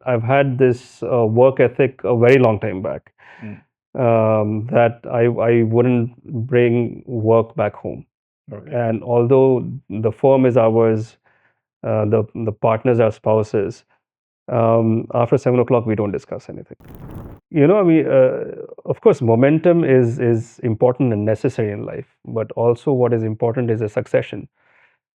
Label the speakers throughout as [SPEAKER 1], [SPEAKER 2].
[SPEAKER 1] I've had this work ethic a very long time back, that I wouldn't bring work back home.
[SPEAKER 2] Okay.
[SPEAKER 1] And although the firm is ours, the partners are spouses, after 7 o'clock we don't discuss anything. I mean, of course, momentum is important and necessary in life, but also what is important is a succession,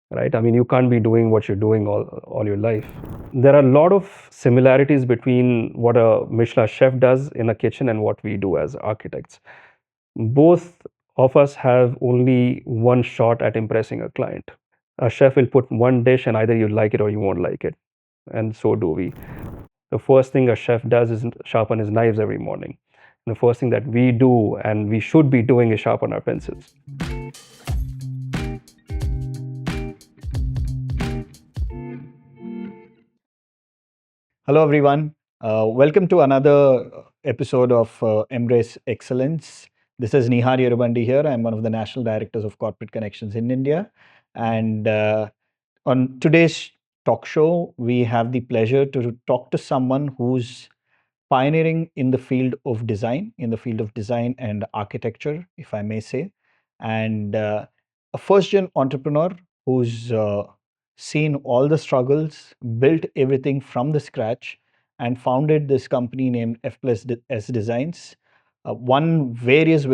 [SPEAKER 1] right? I mean, you can't be doing what you're doing all your life. There are a lot of similarities between what a Michelin chef does in a kitchen and what we do as architects. Both of us have only one shot at impressing a client. A chef will put one dish and either you like it or you won't like it, and so do we. The first thing a chef does is sharpen his knives every morning. And the first thing that we do and we should be doing is sharpen our pencils.
[SPEAKER 2] Hello, everyone. Welcome to another episode of Embrace Excellence. This is Nihar Yerubandi here. I'm one of the National Directors of Corporate Connections in India. And on today's talk show, we have the pleasure to talk to someone who's pioneering in the field of design, and architecture, if I may say, and a first-gen entrepreneur who's seen all the struggles, built everything from the scratch, and founded this company named F+S Designs, won various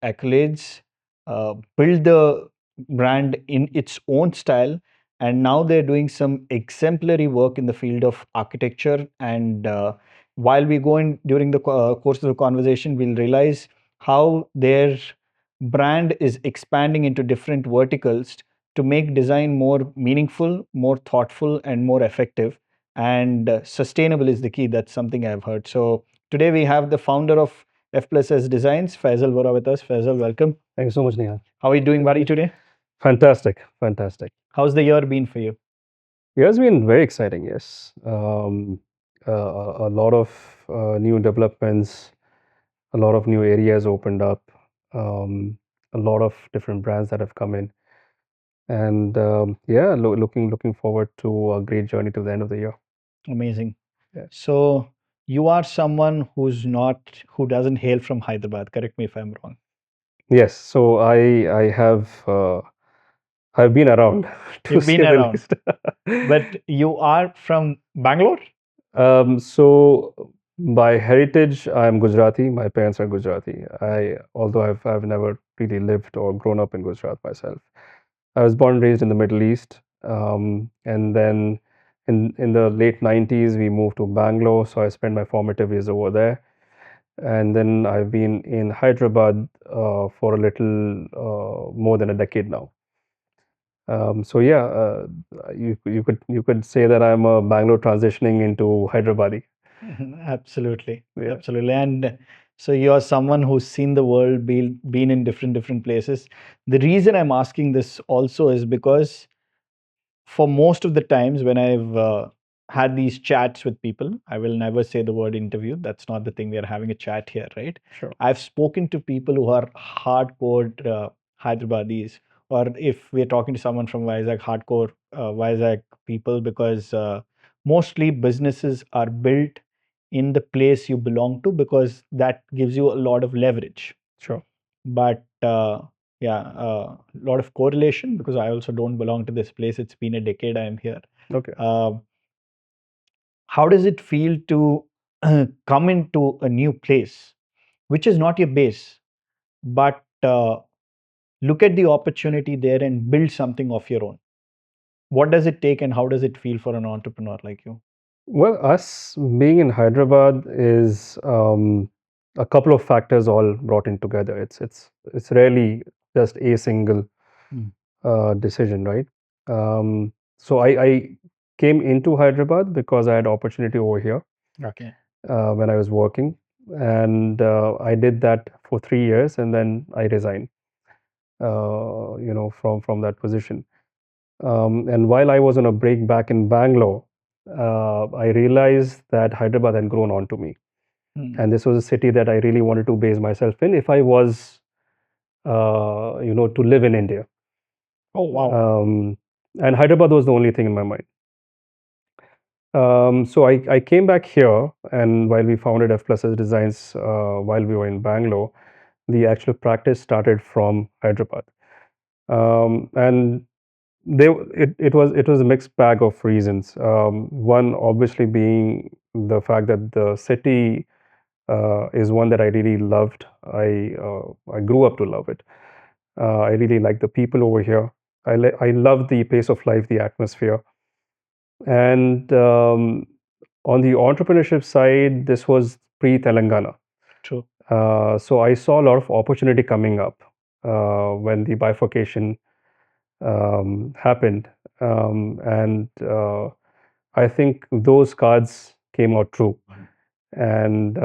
[SPEAKER 2] accolades, built the brand in its own style, and now they're doing some exemplary work in the field of architecture. And while we go in during the course of the conversation, we'll realize how their brand is expanding into different verticals to make design more meaningful, more thoughtful, and more effective. And sustainable is the key. That's something I've heard. So today we have the founder of F+S Designs, Faisal Vohra, with us. Faisal, welcome.
[SPEAKER 1] Thank you so much, Neha.
[SPEAKER 2] How are you doing, buddy, today?
[SPEAKER 1] Fantastic, fantastic.
[SPEAKER 2] How's the year been for you?
[SPEAKER 1] It has been very exciting, yes. A lot of new developments, a lot of new areas opened up, a lot of different brands that have come in, and yeah, looking forward to a great journey to the end of the year.
[SPEAKER 2] Amazing.
[SPEAKER 1] Yeah.
[SPEAKER 2] So you are someone who doesn't hail from Hyderabad. Correct me if I'm wrong.
[SPEAKER 1] Yes, so I have I've been around to
[SPEAKER 2] You've
[SPEAKER 1] say
[SPEAKER 2] been
[SPEAKER 1] the
[SPEAKER 2] around,
[SPEAKER 1] least.
[SPEAKER 2] but you are from Bangalore.
[SPEAKER 1] So by heritage, I'm Gujarati. My parents are Gujarati. Although I've never really lived or grown up in Gujarat myself. I was born and raised in the Middle East, and then in the late 90s we moved to Bangalore. So I spent my formative years over there, and then I've been in Hyderabad for a little more than a decade now. So yeah, you could say that I'm a Bangalore transitioning into Hyderabadi.
[SPEAKER 2] Absolutely,
[SPEAKER 1] Yeah.
[SPEAKER 2] absolutely. And so you're someone who's seen the world, been in different places. The reason I'm asking this also is because for most of the times when I've had these chats with people, I will never say the word interview. That's not the thing. We are having a chat here, right?
[SPEAKER 1] Sure.
[SPEAKER 2] I've spoken to people who are hardcore Hyderabadis, or if we're talking to someone from Vizag, hardcore Vizag people, because mostly businesses are built in the place you belong to because that gives you a lot of leverage.
[SPEAKER 1] Sure.
[SPEAKER 2] But yeah, a lot of correlation because I also don't belong to this place. It's been a decade I'm here.
[SPEAKER 1] Okay.
[SPEAKER 2] How does it feel to come into a new place, which is not your base, but look at the opportunity there and build something of your own? What does it take and how does it feel for an entrepreneur like you?
[SPEAKER 1] Well, us being in Hyderabad is a couple of factors all brought in together. It's rarely just a single
[SPEAKER 2] Mm.
[SPEAKER 1] decision, right? So I came into Hyderabad because I had opportunity over here
[SPEAKER 2] Okay.
[SPEAKER 1] when I was working, and I did that for 3 years, and then I resigned, from that position. And while I was on a break back in Bangalore, I realized that Hyderabad had grown onto me.
[SPEAKER 2] Mm.
[SPEAKER 1] And this was a city that I really wanted to base myself in if I was, to live in India.
[SPEAKER 2] Oh, wow.
[SPEAKER 1] And Hyderabad was the only thing in my mind. So I came back here, and while we founded F+S Designs, while we were in Bangalore, the actual practice started from Hyderabad. And it was a mixed bag of reasons. One obviously being the fact that the city is one that I really loved. I grew up to love it. I really like the people over here. I love the pace of life, the atmosphere, and on the entrepreneurship side, this was pre Telangana.
[SPEAKER 2] True.
[SPEAKER 1] So I saw a lot of opportunity coming up when the bifurcation happened, and I think those cards came out true. And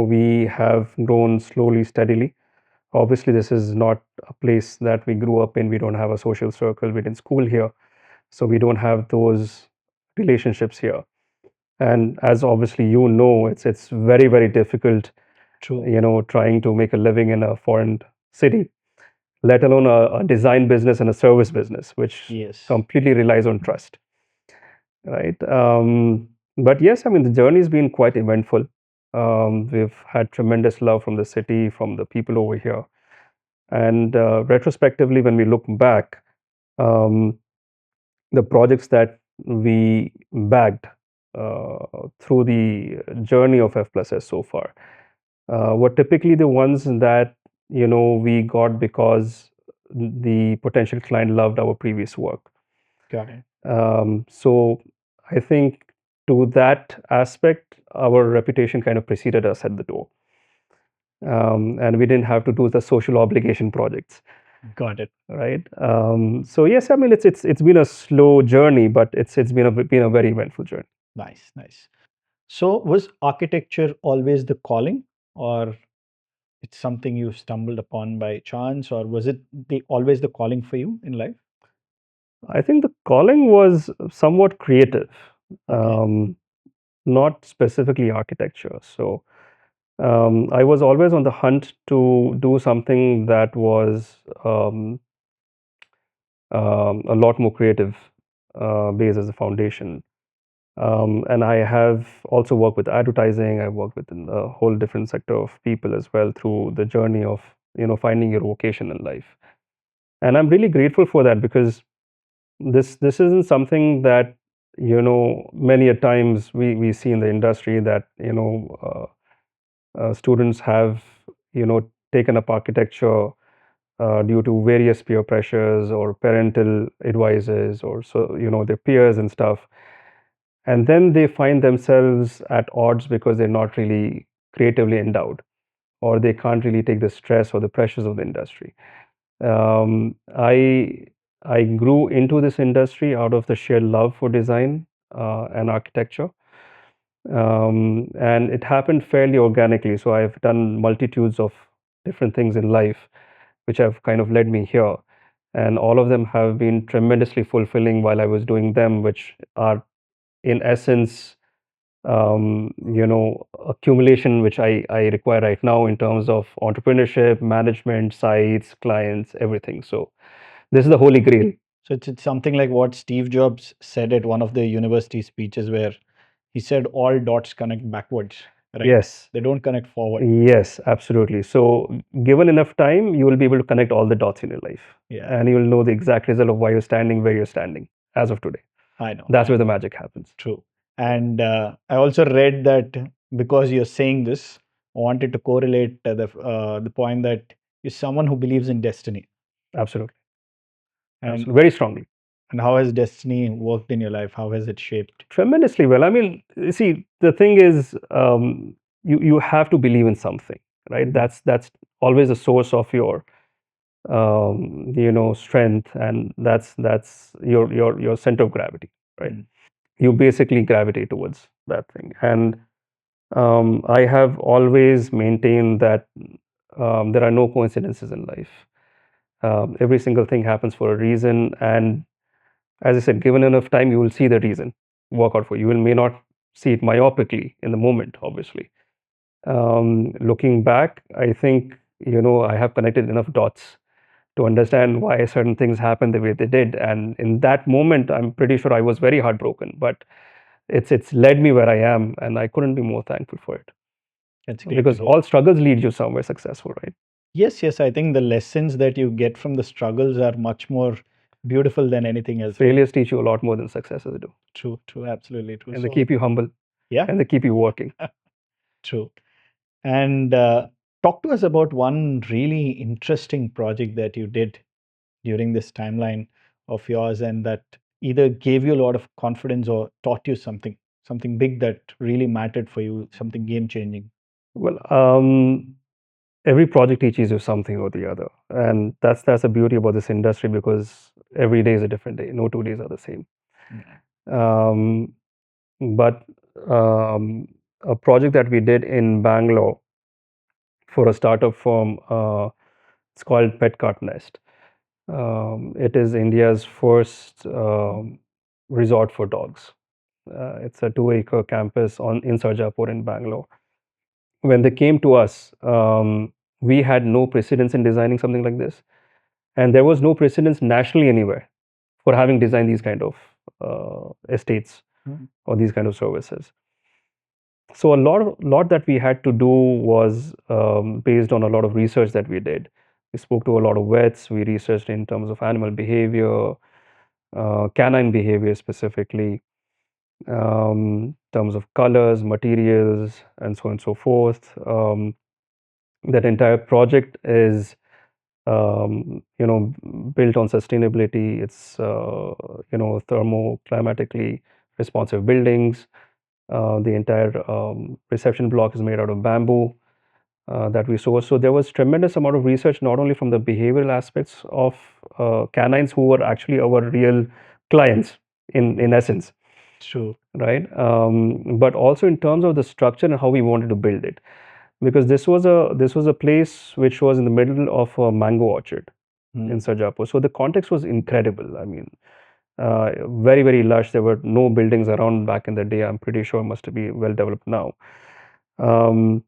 [SPEAKER 1] we have grown slowly, steadily. Obviously, this is not a place that we grew up in. We don't have a social circle. We didn't school here, so we don't have those relationships here. And as obviously it's very, very difficult,
[SPEAKER 2] True.
[SPEAKER 1] trying to make a living in a foreign city, let alone a design business and a service business, which
[SPEAKER 2] Yes.
[SPEAKER 1] completely relies on trust, right? But yes, I mean, the journey's been quite eventful. We've had tremendous love from the city, from the people over here. And retrospectively, when we look back, um, the projects that we bagged through the journey of F+S so far were typically the ones that we got because the potential client loved our previous work.
[SPEAKER 2] Got it.
[SPEAKER 1] So I think to that aspect, our reputation kind of preceded us at the door. And we didn't have to do the social obligation projects,
[SPEAKER 2] Got it.
[SPEAKER 1] right? So yes, I mean it's been a slow journey, but it's been a very eventful journey.
[SPEAKER 2] Nice, nice. So, was architecture always the calling, or it's something you stumbled upon by chance, or was it always the calling for you in life?
[SPEAKER 1] I think the calling was somewhat creative,
[SPEAKER 2] Okay.
[SPEAKER 1] um, not specifically architecture. So I was always on the hunt to do something that was a lot more creative, based as a foundation. And I have also worked with advertising. I worked with a whole different sector of people as well through the journey of finding your vocation in life. And I'm really grateful for that, because this isn't something that many a times we see in the industry, that students have taken up architecture due to various peer pressures or parental advices, or so their peers and stuff, and then they find themselves at odds because they're not really creatively endowed, or they can't really take the stress or the pressures of the industry. I grew into this industry out of the sheer love for design and architecture, and it happened fairly organically. So I've done multitudes of different things in life, which have kind of led me here, and all of them have been tremendously fulfilling while I was doing them, which are in essence accumulation which I require right now in terms of entrepreneurship, management, sites, clients, everything. So this is the holy grail.
[SPEAKER 2] So it's something like what Steve Jobs said at one of the university speeches, where he said all dots connect backwards, right?
[SPEAKER 1] Yes,
[SPEAKER 2] They don't connect forward.
[SPEAKER 1] yes, absolutely. So given enough time, you will be able to connect all the dots in your life,
[SPEAKER 2] Yeah,
[SPEAKER 1] and you will know the exact result of why you're standing where you're standing as of today.
[SPEAKER 2] I know.
[SPEAKER 1] That's where the magic happens.
[SPEAKER 2] True. And I also read that because you're saying this, I wanted to correlate the point that you're someone who believes in destiny.
[SPEAKER 1] Absolutely,
[SPEAKER 2] And
[SPEAKER 1] absolutely, very strongly.
[SPEAKER 2] and how has destiny worked in your life? How has it shaped?
[SPEAKER 1] Tremendously well. I mean, you see, the thing is, you have to believe in something, right? That's always the source of your strength, and that's your center of gravity, right?
[SPEAKER 2] Mm.
[SPEAKER 1] You basically gravitate towards that thing. And I have always maintained that there are no coincidences in life. Every single thing happens for a reason, and as I said, given enough time, you will see the reason work out for you. You may not see it myopically in the moment, obviously. Looking back, I think I have connected enough dots to understand why certain things happened the way they did. And in that moment, I'm pretty sure I was very heartbroken, but it's led me where I am, and I couldn't be more thankful for it.
[SPEAKER 2] That's great to
[SPEAKER 1] Because
[SPEAKER 2] hear.
[SPEAKER 1] all struggles lead you somewhere successful, right?
[SPEAKER 2] Yes, yes, I think the lessons that you get from the struggles are much more beautiful than anything else, right?
[SPEAKER 1] Failures teach you a lot more than successes do,
[SPEAKER 2] True, true, absolutely true.
[SPEAKER 1] and they
[SPEAKER 2] So,
[SPEAKER 1] keep you humble,
[SPEAKER 2] yeah,
[SPEAKER 1] and they keep you working.
[SPEAKER 2] true. And talk to us about one really interesting project that you did during this timeline of yours and that either gave you a lot of confidence or taught you something, something big that really mattered for you, something game changing.
[SPEAKER 1] Well, every project teaches you something or the other, and that's the beauty about this industry, because every day is a different day. No 2 days are the same.
[SPEAKER 2] Yeah.
[SPEAKER 1] Um, but um, a project that we did in Bangalore for a startup firm, it's called Pet Cart Nest. It is India's first resort for dogs. It's a 2-acre campus in Sarjapur in Bangalore. When they came to us, we had no precedence in designing something like this, and there was no precedence nationally anywhere for having designed these kind of estates
[SPEAKER 2] Mm.
[SPEAKER 1] or these kind of services. So a lot that we had to do was based on a lot of research that we did. We spoke to a lot of vets. We researched in terms of animal behavior, canine behavior specifically, in terms of colors, materials, and so on and so forth. That entire project is, built on sustainability. It's, thermoclimatically responsive buildings. The entire reception block is made out of bamboo that we sourced. So there was tremendous amount of research, not only from the behavioral aspects of canines who were actually our real clients in essence,
[SPEAKER 2] True.
[SPEAKER 1] right? But also in terms of the structure and how we wanted to build it, because this was a place which was in the middle of a mango orchard in
[SPEAKER 2] Mm.
[SPEAKER 1] Sarjapur. So the context was incredible. I mean, very, very lush. There were no buildings around back in the day. I'm pretty sure must be well developed now. Um,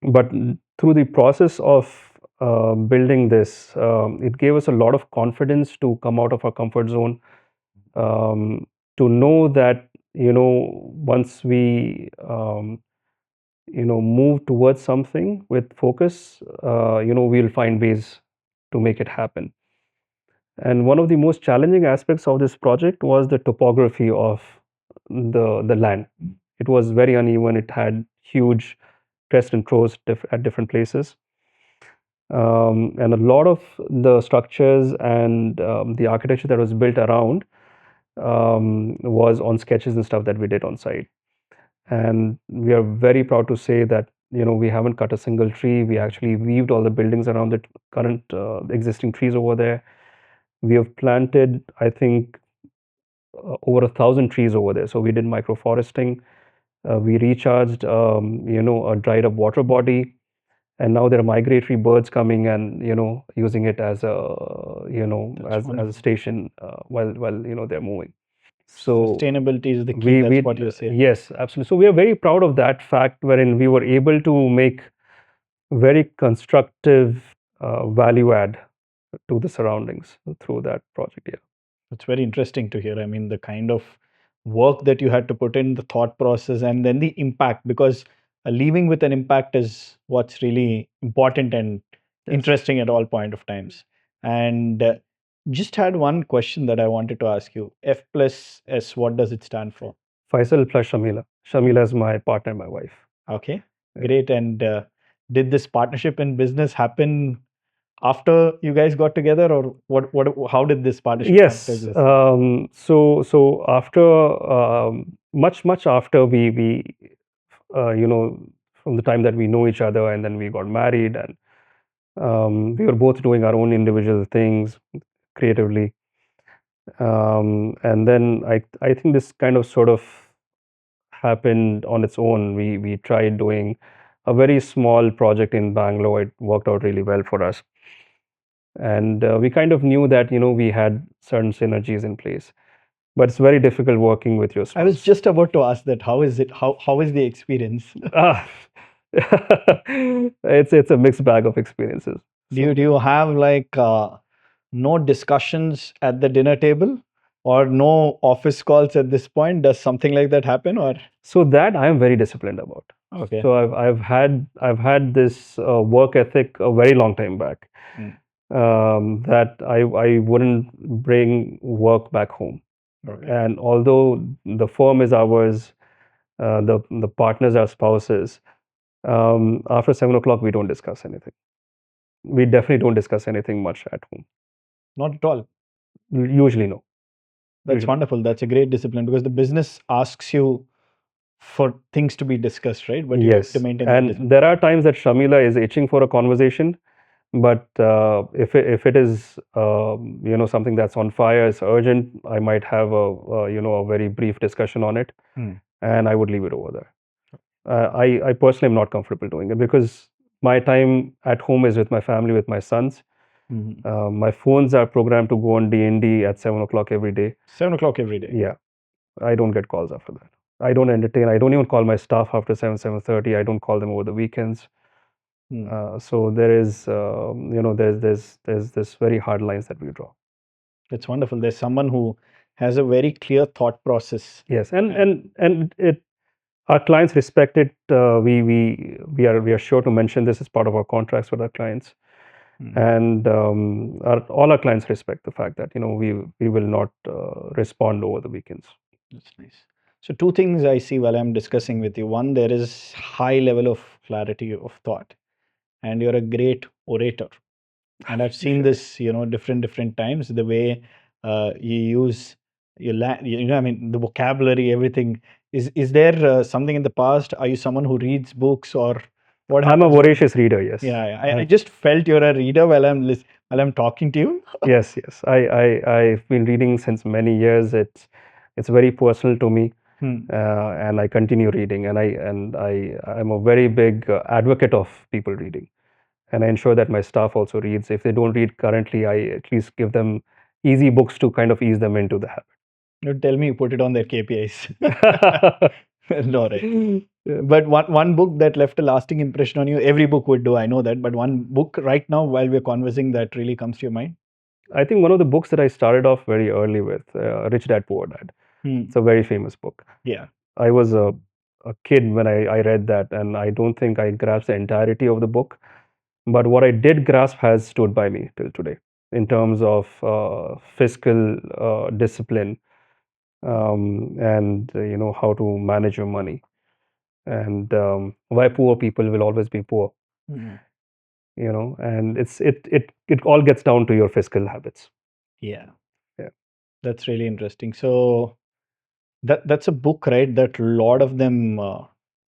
[SPEAKER 1] but through the process of building this, it gave us a lot of confidence to come out of our comfort zone, um, to know that, once we move towards something with focus, we'll find ways to make it happen. And one of the most challenging aspects of this project was the topography of the land. It was very uneven. It had huge crests and troughs at different places. And a lot of the structures and the architecture that was built around was on sketches and stuff that we did on site. And we are very proud to say that, we haven't cut a single tree. We actually weaved all the buildings around the current existing trees over there. We have planted, I think, over 1,000 trees over there. So we did microforesting. We recharged, a dried up water body, and now there are migratory birds coming and, using it as a,
[SPEAKER 2] That's
[SPEAKER 1] as a
[SPEAKER 2] wonderful.
[SPEAKER 1] station while they're moving. So
[SPEAKER 2] Sustainability is the key.
[SPEAKER 1] we
[SPEAKER 2] That's
[SPEAKER 1] we
[SPEAKER 2] what you say.
[SPEAKER 1] yes, absolutely. So we are very proud of that fact, wherein we were able to make very constructive value add to the surroundings through that project. Yeah.
[SPEAKER 2] It's very interesting to hear. I mean, the kind of work that you had to put in, the thought process, and then the impact, because leaving with an impact is what's really important and
[SPEAKER 1] Yes.
[SPEAKER 2] interesting at all point of times. And just had one question that I wanted to ask you. F+S, what does it stand for?
[SPEAKER 1] Faisal plus Shamila. Shamila is my partner, my wife.
[SPEAKER 2] Okay,
[SPEAKER 1] Yeah.
[SPEAKER 2] great. And did this partnership in business happen after you guys got together, or how did this partnership come to
[SPEAKER 1] Yes.
[SPEAKER 2] existence?
[SPEAKER 1] So after, much after we from the time that we know each other, and then we got married, and we were both doing our own individual things creatively. And then I think this kind of sort of happened on its own. We tried doing a very small project in Bangalore. It worked out really well for us, and we kind of knew that, we had certain synergies in place. But it's very difficult working with your
[SPEAKER 2] I was
[SPEAKER 1] spouse.
[SPEAKER 2] just about to ask that. How is it? How is the experience?
[SPEAKER 1] Ah, it's a mixed bag of experiences.
[SPEAKER 2] Do you have like no discussions at the dinner table or no office calls at this point? Does something like that happen or?
[SPEAKER 1] So that I am very disciplined about.
[SPEAKER 2] Okay.
[SPEAKER 1] So I've had this work ethic a very long time back,
[SPEAKER 2] Mm.
[SPEAKER 1] that I wouldn't bring work back home.
[SPEAKER 2] Okay.
[SPEAKER 1] And although the firm is ours, the partners are spouses. After 7 o'clock, we don't discuss anything. We definitely don't discuss anything much at home.
[SPEAKER 2] Not at all.
[SPEAKER 1] Usually, no.
[SPEAKER 2] That's
[SPEAKER 1] Usually.
[SPEAKER 2] wonderful. That's a great discipline because the business asks you for things to be discussed, right? But you have to
[SPEAKER 1] Yes.
[SPEAKER 2] maintain that discipline.
[SPEAKER 1] And there are times that Shamila is itching for a conversation, but if it is something that's on fire, it's urgent, I might have a very brief discussion on it,
[SPEAKER 2] Hmm.
[SPEAKER 1] and I would leave it over there. I personally am not comfortable doing it because my time at home is with my family, with my sons.
[SPEAKER 2] Mhm.
[SPEAKER 1] My phones are programmed to go on D&D at 7 o'clock every day.
[SPEAKER 2] 7 o'clock every day.
[SPEAKER 1] Yeah, I don't get calls after that. I don't entertain. I don't even call my staff after 7:30. I don't call them over the weekends.
[SPEAKER 2] Hmm.
[SPEAKER 1] So there is, there's this very hard lines that we draw.
[SPEAKER 2] That's wonderful. There's someone who has a very clear thought process.
[SPEAKER 1] Yes, and our clients respect it. We are sure to mention this as part of our contracts with our clients,
[SPEAKER 2] Hmm.
[SPEAKER 1] and all our clients respect the fact that we will not respond over the weekends.
[SPEAKER 2] That's nice. So two things I see while I'm discussing with you. One, there is high level of clarity of thought, and you're a great orator. And I've seen this, different times. The way you use I mean, the vocabulary, everything. Is there something in the past? Are you someone who reads books, or what
[SPEAKER 1] I'm a
[SPEAKER 2] happens?
[SPEAKER 1] voracious reader. Yes.
[SPEAKER 2] Yeah, I just felt you're a reader while I'm talking to you.
[SPEAKER 1] Yes, yes. I've been reading since many years. It's very personal to me,
[SPEAKER 2] Hmm.
[SPEAKER 1] and I continue reading. I'm a very big advocate of people reading, and I ensure that my staff also reads. If they don't read currently, I at least give them easy books to kind of ease them into the
[SPEAKER 2] You tell me you put it on their KPIs.
[SPEAKER 1] habit.
[SPEAKER 2] No, right. But one book that left a lasting impression on you, every book would do, I know that. But one book right now, while we're conversing, that really comes to your mind?
[SPEAKER 1] I think one of the books that I started off very early with, Rich Dad Poor Dad.
[SPEAKER 2] Hmm.
[SPEAKER 1] It's a very famous book.
[SPEAKER 2] Yeah.
[SPEAKER 1] I was a kid when I read that, and I don't think I grasped the entirety of the book. But what I did grasp has stood by me till today in terms of fiscal discipline, and how to manage your money, and why poor people will always be poor.
[SPEAKER 2] Mhm.
[SPEAKER 1] And it all gets down to your fiscal habits.
[SPEAKER 2] Yeah.
[SPEAKER 1] Yeah.
[SPEAKER 2] That's really interesting. So that's a book, right? That a lot of them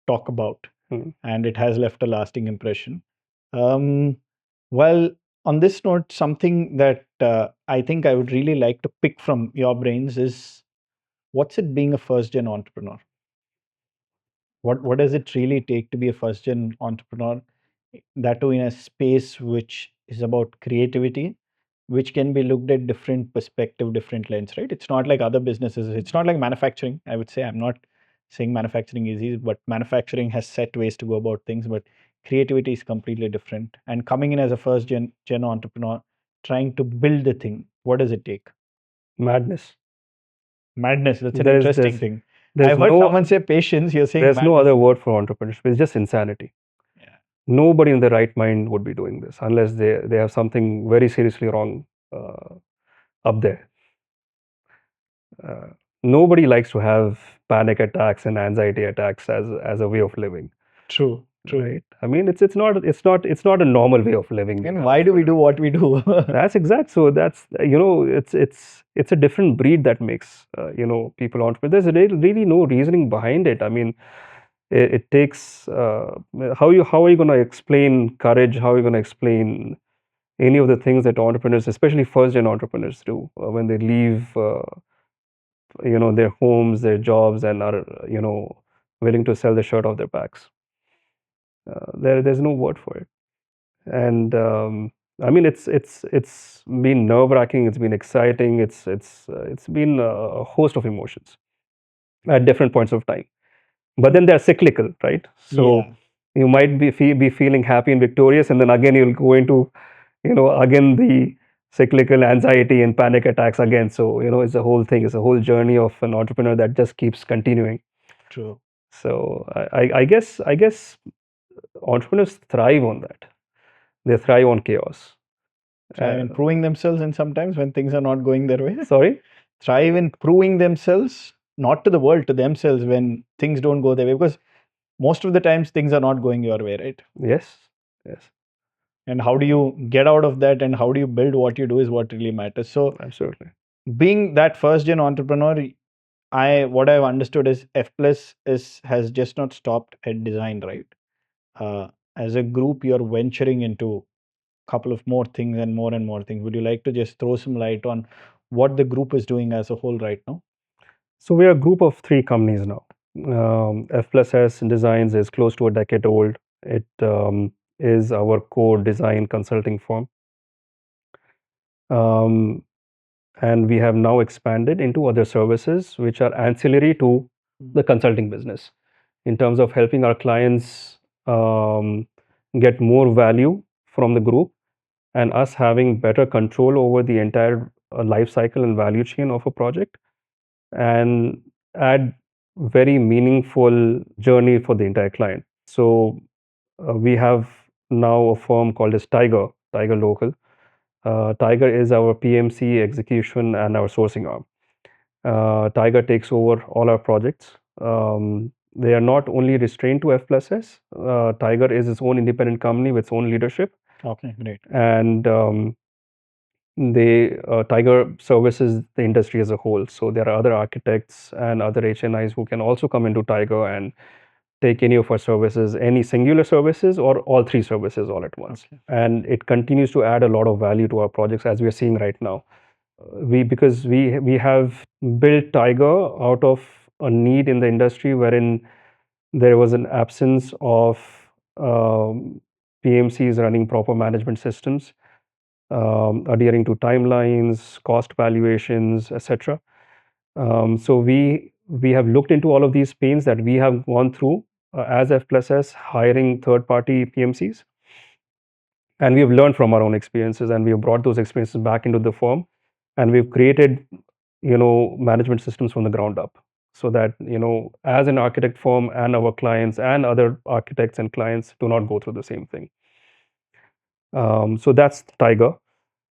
[SPEAKER 2] talk about,
[SPEAKER 1] Mm.
[SPEAKER 2] and it has left a lasting impression. Um, well, on this note, something that I think I would really like to pick from your brains is what's it being a first gen entrepreneur? What does it really take to be a first gen entrepreneur? That too in a space which is about creativity, which can be looked at different perspective, different lens, right? It's not like other businesses. It's not like manufacturing. I would say I'm not saying manufacturing is easy, but manufacturing has set ways to go about things. But creativity is completely different. And coming in as a first gen entrepreneur, trying to build the thing, what does it take?
[SPEAKER 1] Madness.
[SPEAKER 2] Madness. That's an
[SPEAKER 1] There's
[SPEAKER 2] interesting
[SPEAKER 1] there's
[SPEAKER 2] thing.
[SPEAKER 1] there's
[SPEAKER 2] I've heard
[SPEAKER 1] no
[SPEAKER 2] someone say patience. You're saying
[SPEAKER 1] there's no
[SPEAKER 2] madness.
[SPEAKER 1] other word for entrepreneurship. It's just insanity.
[SPEAKER 2] Yeah.
[SPEAKER 1] Nobody in their right mind would be doing this unless they have something very seriously wrong up there. Uh, Nobody likes to have panic attacks and anxiety attacks as a way of living,
[SPEAKER 2] True. True.
[SPEAKER 1] right? I mean, it's not a normal way of living.
[SPEAKER 2] And why do we do what we do?
[SPEAKER 1] That's exact. So that's it's a different breed that makes people entrepreneurs. There's really no reasoning behind it. I mean, it takes how are you going to explain courage? How are you going to explain any of the things that entrepreneurs, especially first gen entrepreneurs, do when they leave their homes, their jobs, and are willing to sell the shirt off their backs. There's no word for it. And I mean, it's been nerve wracking. It's been exciting. It's been a host of emotions at different points of time. But then they're cyclical, right? So
[SPEAKER 2] Yeah.
[SPEAKER 1] you might be feeling happy and victorious, and then again you'll go into again the cyclical anxiety and panic attacks again. So, it's a whole thing. It's a whole journey of an entrepreneur that just keeps continuing.
[SPEAKER 2] True.
[SPEAKER 1] So I guess entrepreneurs thrive on that. They thrive on chaos.
[SPEAKER 2] Thrive in proving themselves, and sometimes when things are not going their way.
[SPEAKER 1] Sorry?
[SPEAKER 2] Thrive in proving themselves, not to the world, to themselves when things don't go their way. Because most of the times things are not going your way, right?
[SPEAKER 1] Yes. Yes.
[SPEAKER 2] And how do you get out of that and how do you build what you do is what really matters. So,
[SPEAKER 1] Absolutely.
[SPEAKER 2] being that first gen entrepreneur, what I've understood is F plus has just not stopped at design, right? As a group, you're venturing into a couple of more things and more things. Would you like to just throw some light on what the group is doing as a whole right now?
[SPEAKER 1] So we are a group of 3 companies now. F+S Designs is close to a decade old. It is our core design consulting firm. And we have now expanded into other services which are ancillary to the consulting business in terms of helping our clients get more value from the group, and us having better control over the entire life cycle and value chain of a project, and add very meaningful journey for the entire client. So we have now a firm called as Tiger Local. Tiger is our PMC execution and our sourcing arm. Tiger takes over all our projects. They are not only restrained to F+S. Tiger is its own independent company with its own leadership.
[SPEAKER 2] Okay, great.
[SPEAKER 1] And Tiger services the industry as a whole. So there are other architects and other HNIs who can also come into Tiger and take any of our services, any singular services or all 3 services all at once.
[SPEAKER 2] Okay.
[SPEAKER 1] And it continues to add a lot of value to our projects, as we are seeing right now. Because we have built Tiger out of a need in the industry wherein there was an absence of PMCs running proper management systems, adhering to timelines, cost valuations, etc. So we have looked into all of these pains that we have gone through as F+S, hiring third-party PMCs, and we have learned from our own experiences, and we have brought those experiences back into the firm, and we've created management systems from the ground up, so that as an architect firm and our clients and other architects and clients do not go through the same thing. So that's Tiger.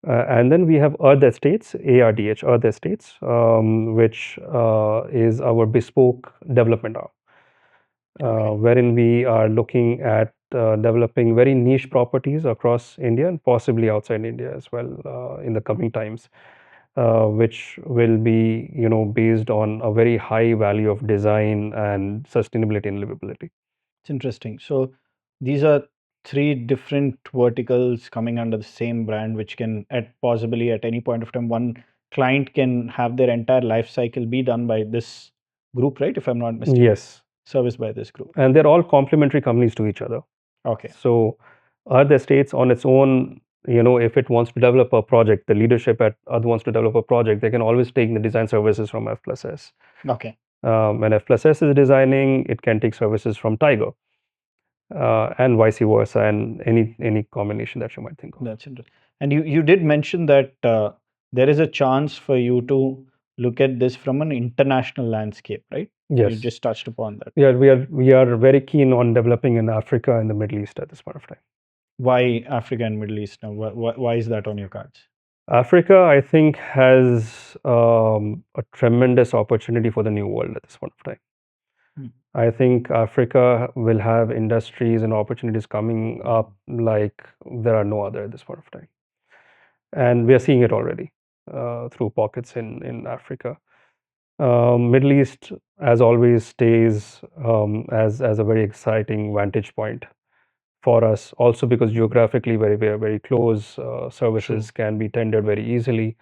[SPEAKER 1] And then we have Earth Estates, ARDH, Earth Estates, which is our bespoke development arm, wherein we are looking at developing very niche properties across India and possibly outside India as well in the coming times, which will be based on a very high value of design and sustainability and livability.
[SPEAKER 2] It's interesting. So these are 3 different verticals coming under the same brand, which can possibly at any point of time, one client can have their entire life cycle be done by this group, right? If I'm not mistaken.
[SPEAKER 1] Yes.
[SPEAKER 2] Serviced by this group.
[SPEAKER 1] And they're all complementary companies to each other.
[SPEAKER 2] Okay.
[SPEAKER 1] So Earth Estates on its own, if it wants to develop a project, the leadership at Earth wants to develop a project, they can always take the design services from F+S.
[SPEAKER 2] Okay.
[SPEAKER 1] When F+S is designing, it can take services from Tiger, and vice versa, and any combination that you might think of.
[SPEAKER 2] That's interesting. And you did mention that there is a chance for you to look at this from an international landscape, right?
[SPEAKER 1] Yes.
[SPEAKER 2] You just touched upon that.
[SPEAKER 1] Yeah, we are very keen on developing in Africa and the Middle East at this point of time.
[SPEAKER 2] Why Africa and Middle East now? Why is that on your cards?
[SPEAKER 1] Africa, I think, has a tremendous opportunity for the new world at this point of time. I think Africa will have industries and opportunities coming up like there are no other at this point of time. And we are seeing it already through pockets in Africa. Middle East, as always, stays as a very exciting vantage point for us, also because geographically we are very close. Services can be tendered very easily.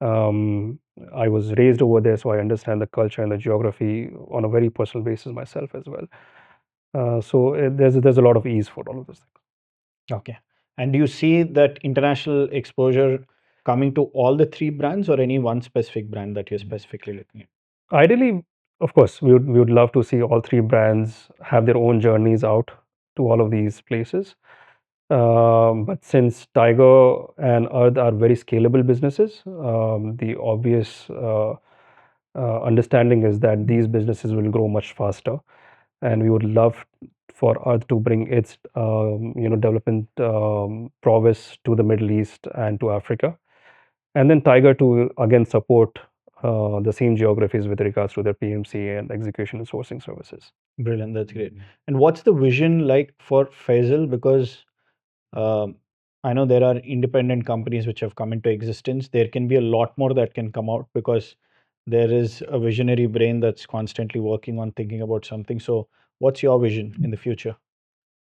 [SPEAKER 1] I was raised over there, so I understand the culture and the geography on a very personal basis myself as well. So there's a lot of ease for all of those things.
[SPEAKER 2] Okay. And do you see that international exposure coming to all the 3 brands, or any one specific brand that you're specifically looking at?
[SPEAKER 1] Ideally, of course, we would love to see all 3 brands have their own journeys out to all of these places. But since Tiger and Earth are very scalable businesses, the obvious understanding is that these businesses will grow much faster, and we would love for Earth to bring its development prowess to the Middle East and to Africa, and then Tiger to again support the same geographies with regards to their PMC and execution and sourcing services.
[SPEAKER 2] Brilliant. That's great. And what's the vision like for Faisal? Because um, I know there are independent companies which have come into existence. There can be a lot more that can come out because there is a visionary brain that's constantly working on thinking about something. So, what's your vision in the future?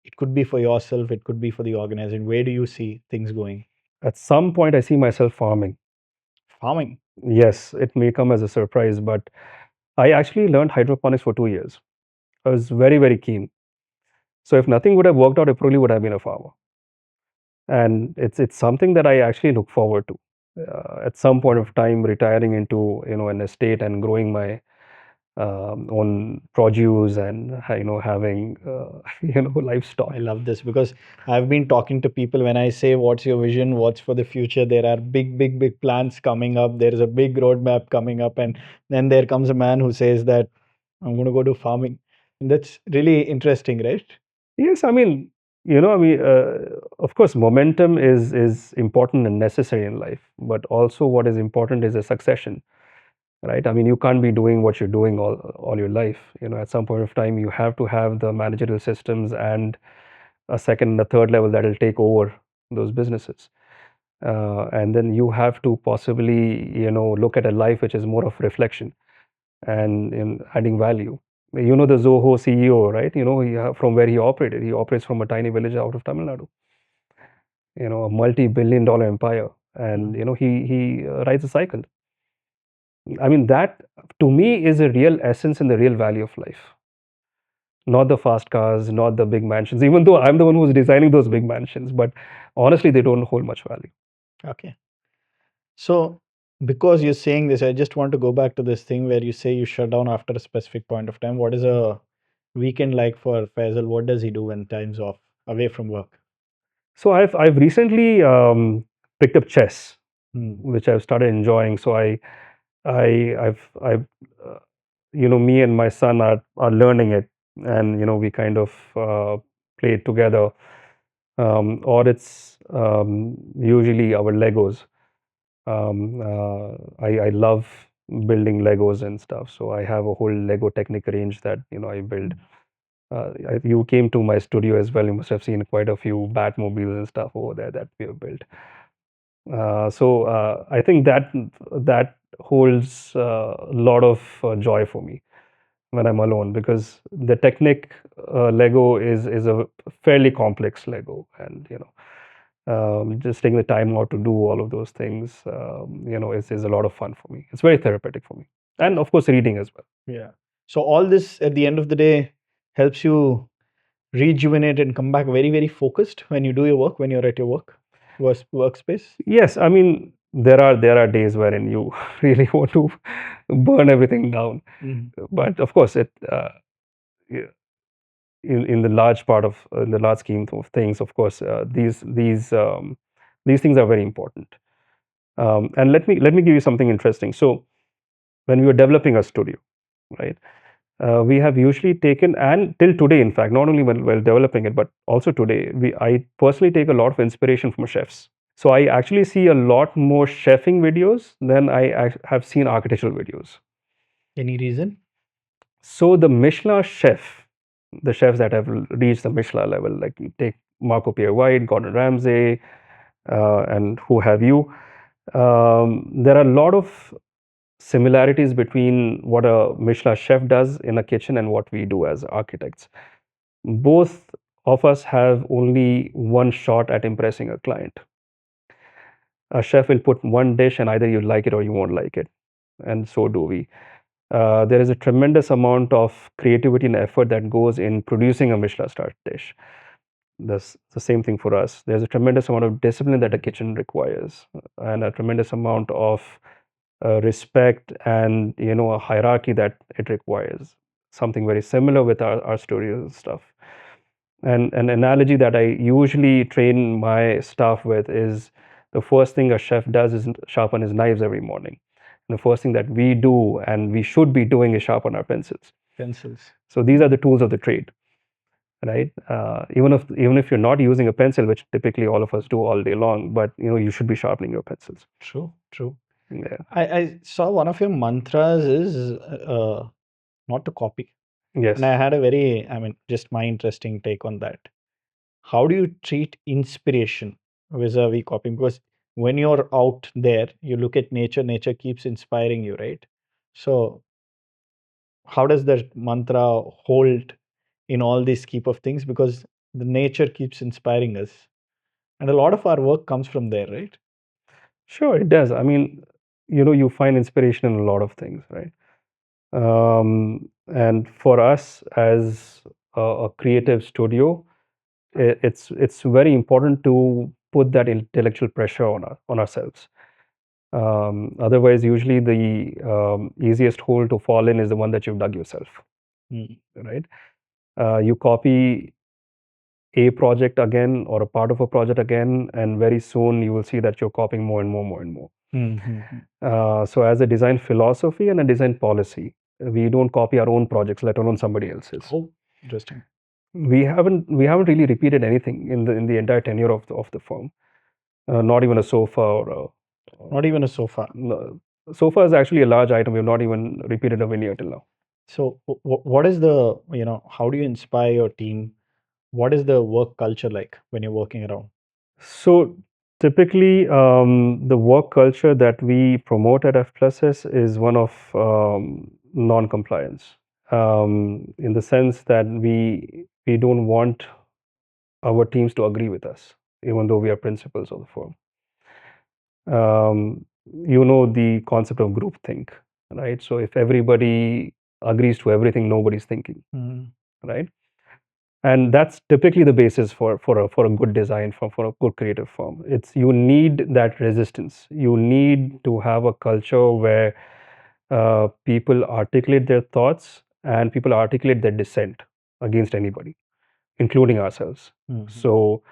[SPEAKER 2] It could be for yourself, it could be for the organization. Where do you see things going?
[SPEAKER 1] At some point, I see myself farming.
[SPEAKER 2] Farming.
[SPEAKER 1] Yes, it may come as a surprise, but I actually learned hydroponics for 2 years. I was very, very keen. So if nothing would have worked out, I probably would have been a farmer. And it's something that I actually look forward to. At some point of time, retiring into an estate and growing my own produce and having livestock.
[SPEAKER 2] I love this because I've been talking to people when I say, what's your vision? What's for the future? There are big, big, big plans coming up. There is a big roadmap coming up. And then there comes a man who says that I'm going to go do farming. And that's really interesting, right?
[SPEAKER 1] Yes, I mean, of course, momentum is important and necessary in life, but also what is important is a succession, right? I mean, you can't be doing what you're doing all your life. At some point of time, you have to have the managerial systems and a second and a third level that will take over those businesses. And then you have to possibly, look at a life which is more of reflection and in adding value. The Zoho CEO, right? From where he operated. He operates from a tiny village out of Tamil Nadu. A multi-billion-dollar empire, and he rides a cycle. I mean, that to me is a real essence and the real value of life. Not the fast cars, not the big mansions. Even though I'm the one who's designing those big mansions, but honestly, they don't hold much value.
[SPEAKER 2] Okay. So, because you're saying this, I just want to go back to this thing where you say you shut down after a specific point of time. What is a weekend like for Faisal? What does he do when time's off, away from work?
[SPEAKER 1] So I've recently picked up chess,
[SPEAKER 2] Hmm.
[SPEAKER 1] which I've started enjoying. So I've me and my son are learning it, and we kind of play it together. Or it's usually our Legos. I love building Legos and stuff. So I have a whole Lego Technic range that I build. You came to my studio as well. You must have seen quite a few Batmobiles and stuff over there that we have built. So I think that holds a lot of joy for me when I'm alone, because the Technic Lego is a fairly complex Lego, and just taking the time out to do all of those things, is a lot of fun for me. It's very therapeutic for me, and of course, reading as well.
[SPEAKER 2] Yeah. So all this at the end of the day helps you rejuvenate and come back very, very focused when you do your work, when you're at your workspace.
[SPEAKER 1] Yes, I mean there are days wherein you really want to burn everything down, but of course, yeah, in the large part of in the large scheme of things, of course, these things are very important. And let me give you something interesting. So when we were developing a studio, right? We have usually taken, and till today, in fact, not only while developing it, but also today, I personally take a lot of inspiration from chefs. So I actually see a lot more chefing videos than I have seen architectural videos.
[SPEAKER 2] Any reason?
[SPEAKER 1] So the Michelin chef, the chefs that have reached the Michelin level, like you take Marco Pierre White, Gordon Ramsay, and who have you, there are a lot of similarities between what a Michelin chef does in a kitchen and what we do as architects. Both of us have only one shot at impressing a client. A chef will put one dish and either you like it or you won't like it, and so do we. There is a tremendous amount of creativity and effort that goes in producing a Michelin star dish. That's the same thing for us. There's a tremendous amount of discipline that a kitchen requires, and a tremendous amount of respect and a hierarchy that it requires. Something very similar with our studio stuff. And an analogy that I usually train my staff with is the first thing a chef does is sharpen his knives every morning. And the first thing that we do and we should be doing is sharpen our pencils.
[SPEAKER 2] Pencils.
[SPEAKER 1] So these are the tools of the trade, right? Even if you're not using a pencil, which typically all of us do all day long, but you should be sharpening your pencils.
[SPEAKER 2] True, true.
[SPEAKER 1] Yeah.
[SPEAKER 2] I saw one of your mantras is not to copy.
[SPEAKER 1] Yes.
[SPEAKER 2] And I had a very, just my interesting take on that. How do you treat inspiration vis-a-vis copying? Because when you're out there, you look at nature, nature keeps inspiring you, right? So how does that mantra hold in all this keep of things? Because the nature keeps inspiring us. And a lot of our work comes from there, right?
[SPEAKER 1] Sure, it does. I mean, you find inspiration in a lot of things, right? And for us as a creative studio, it's very important to put that intellectual pressure on ourselves. Otherwise, usually the easiest hole to fall in is the one that you've dug yourself, right? You copy a project again or a part of a project again, and very soon you will see that you're copying more and more, more and more. So, as a design philosophy and a design policy, we don't copy our own projects, let alone somebody else's.
[SPEAKER 2] Oh, interesting.
[SPEAKER 1] We haven't really repeated anything in the entire tenure of the firm. Not even a sofa or
[SPEAKER 2] Not even a sofa.
[SPEAKER 1] no, sofa is actually a large item. We've not even repeated a veneer till now.
[SPEAKER 2] So, what is the, how do you inspire your team? What is the work culture like when you're working around?
[SPEAKER 1] So typically, the work culture that we promote at F+S is one of non-compliance, in the sense that we don't want our teams to agree with us, even though we are principals of the firm. The concept of groupthink, right? So if everybody agrees to everything, nobody's thinking, right? And that's typically the basis for a good design for a good creative firm. It's you need that resistance. You need to have a culture where people articulate their thoughts and people articulate their dissent against anybody, including ourselves. So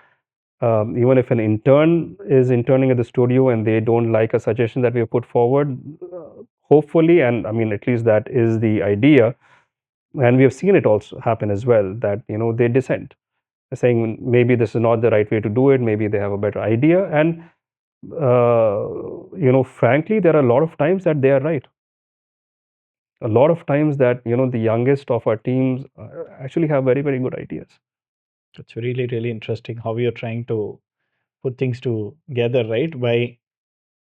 [SPEAKER 1] even if an intern is interning at the studio and they don't like a suggestion that we have put forward, hopefully, and I mean at least that is the idea, and we have seen it also happen as well, that they dissent, saying maybe this is not the right way to do it, maybe they have a better idea, and frankly, there are a lot of times that they are right. A lot of times that the youngest of our teams actually have very, very good ideas.
[SPEAKER 2] It's really, really interesting how you're trying to put things together, right? By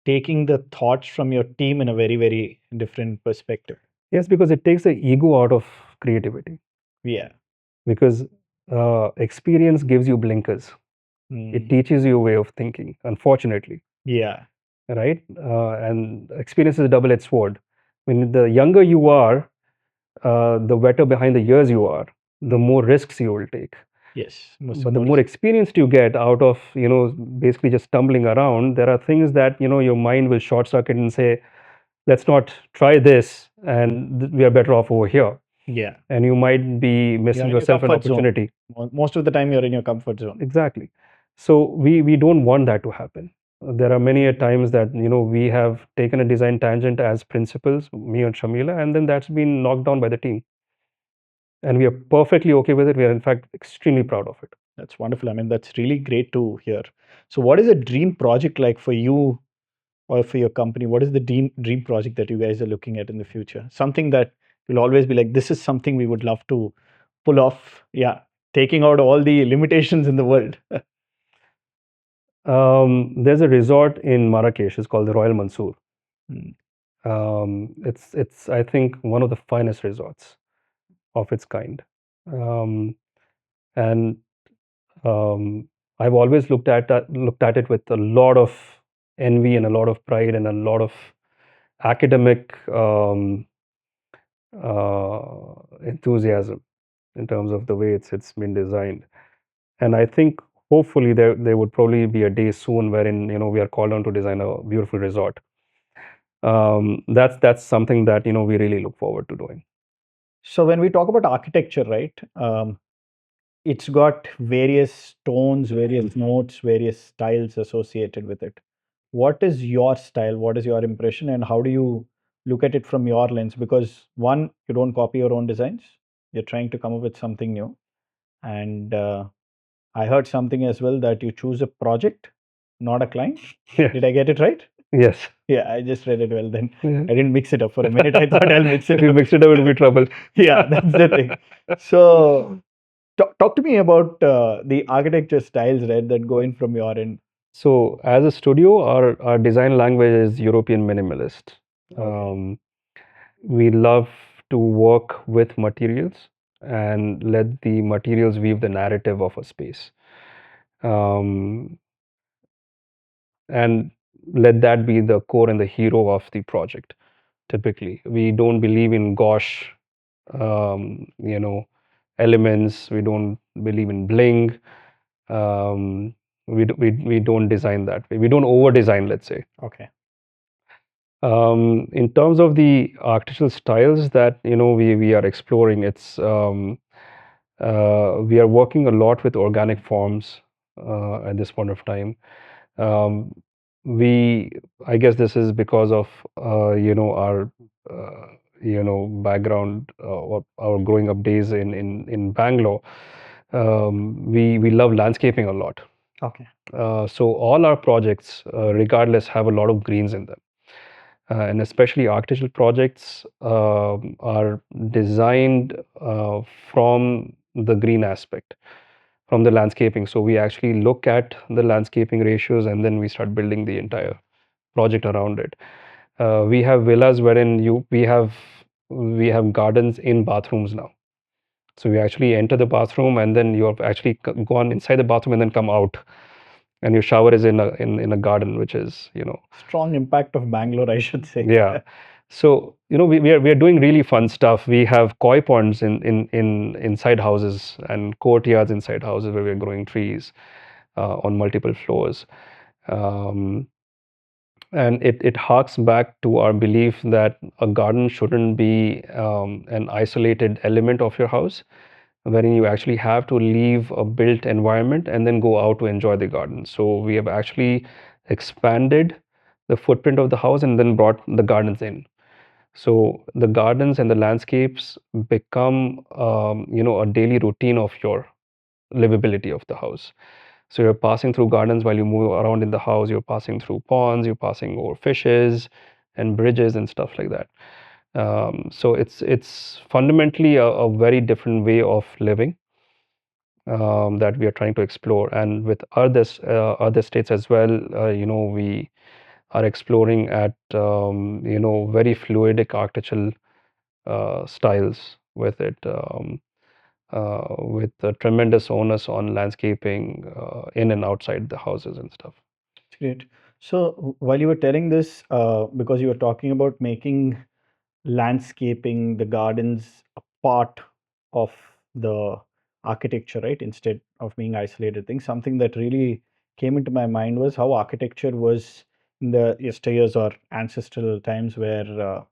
[SPEAKER 2] taking the thoughts from your team in a very, very different perspective.
[SPEAKER 1] Yes, because it takes the ego out of creativity.
[SPEAKER 2] Yeah.
[SPEAKER 1] Because experience gives you blinkers. It teaches you a way of thinking, unfortunately.
[SPEAKER 2] Yeah.
[SPEAKER 1] Right? And experience is a double-edged sword. When the younger you are, the wetter behind the ears you are, the more risks you will take.
[SPEAKER 2] Yes.
[SPEAKER 1] But the more experienced you get out of, basically just stumbling around, there are things that, your mind will short circuit and say, let's not try this, and we are better off over here.
[SPEAKER 2] Yeah.
[SPEAKER 1] And you might be missing yourself an opportunity.
[SPEAKER 2] Most of the time you're in your comfort zone.
[SPEAKER 1] Exactly. So we don't want that to happen. There are many a times that we have taken a design tangent as principals, me and Shamila, and then that's been knocked down by the team. And we are perfectly okay with it. We are in fact extremely proud of it.
[SPEAKER 2] That's wonderful. I mean, that's really great to hear. So what is a dream project like for you or for your company? What is the dream project that you guys are looking at in the future? Something that will always be like, this is something we would love to pull off. Yeah, taking out all the limitations in the world.
[SPEAKER 1] There's a resort in Marrakesh. It's called the Royal Mansour. It's I think one of the finest resorts of its kind, and I've always looked at it with a lot of envy and a lot of pride and a lot of academic enthusiasm in terms of the way it's been designed. And I think hopefully there would probably be a day soon wherein we are called on to design a beautiful resort. That's something that we really look forward to doing.
[SPEAKER 2] So when we talk about architecture, right? it's got various tones, various notes, various styles associated with it. What is your style? What is your impression? And how do you look at it from your lens? Because one, you don't copy your own designs, you're trying to come up with something new. And I heard something as well that you choose a project, not a client.
[SPEAKER 1] Yes.
[SPEAKER 2] Did I get it right?
[SPEAKER 1] Yes.
[SPEAKER 2] Yeah, I just read it well then.
[SPEAKER 1] Yeah.
[SPEAKER 2] I didn't mix it up for a minute. I thought I'll mix it
[SPEAKER 1] If you
[SPEAKER 2] up.
[SPEAKER 1] mix it up, it'll be trouble.
[SPEAKER 2] Yeah, that's the thing. So, talk to me about the architecture styles, right, that go in from your end.
[SPEAKER 1] So, as a studio, our design language is European minimalist.
[SPEAKER 2] Okay.
[SPEAKER 1] We love to work with materials and let the materials weave the narrative of a space. Um, and let that be the core and the hero of the project. Typically, we don't believe in gauche, you know, elements. We don't believe in bling. We don't design that way. We don't over design, let's say.
[SPEAKER 2] Okay.
[SPEAKER 1] In terms of the architectural styles that we are exploring, it's we are working a lot with organic forms at this point of time. Um, we I guess this is because of our background or our growing up days in Bangalore. We love landscaping a lot.
[SPEAKER 2] Okay.
[SPEAKER 1] So all our projects, regardless, have a lot of greens in them. And especially architectural projects are designed from the green aspect, from the landscaping. So we actually look at the landscaping ratios and then we start building the entire project around it. We have villas wherein we have gardens in bathrooms now. So you actually enter the bathroom and then you have actually gone inside the bathroom and then come out, and your shower is in a garden, which is
[SPEAKER 2] Strong impact of Bangalore, I should say.
[SPEAKER 1] yeah. So we are doing really fun stuff. We have koi ponds in inside houses and courtyards inside houses where we're growing trees on multiple floors. Um, and it harks back to our belief that a garden shouldn't be an isolated element of your house, wherein you actually have to leave a built environment and then go out to enjoy the garden. So we have actually expanded the footprint of the house and then brought the gardens in. So the gardens and the landscapes become, a daily routine of your livability of the house. So you're passing through gardens while you move around in the house. You're passing through ponds. You're passing over fishes and bridges and stuff like that. So it's fundamentally a very different way of living that we are trying to explore. And with other states as well, we are exploring at very fluidic architectural styles with it, with a tremendous onus on landscaping in and outside the houses and stuff.
[SPEAKER 2] Great. So while you were telling this, because you were talking about making landscaping, the gardens a part of the architecture, right? Instead of being isolated things, something that really came into my mind was how architecture was in the yesteryears or ancestral times where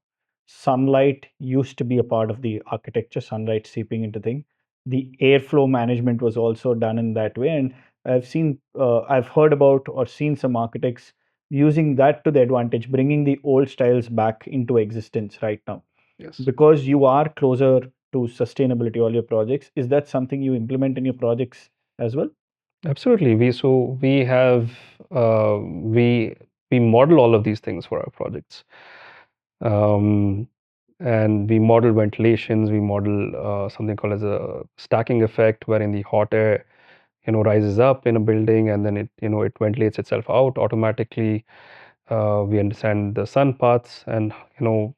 [SPEAKER 2] sunlight used to be a part of the architecture, sunlight seeping into thing. The airflow management was also done in that way. And I've heard about or seen some architects using that to the advantage, bringing the old styles back into existence right now.
[SPEAKER 1] Yes.
[SPEAKER 2] Because you are closer to sustainability, all your projects, is that something you implement in your projects as well?
[SPEAKER 1] Absolutely. We have we model all of these things for our projects. Um, and we model ventilations. We model something called as a stacking effect, wherein the hot air rises up in a building and then it ventilates itself out automatically. We understand the sun paths and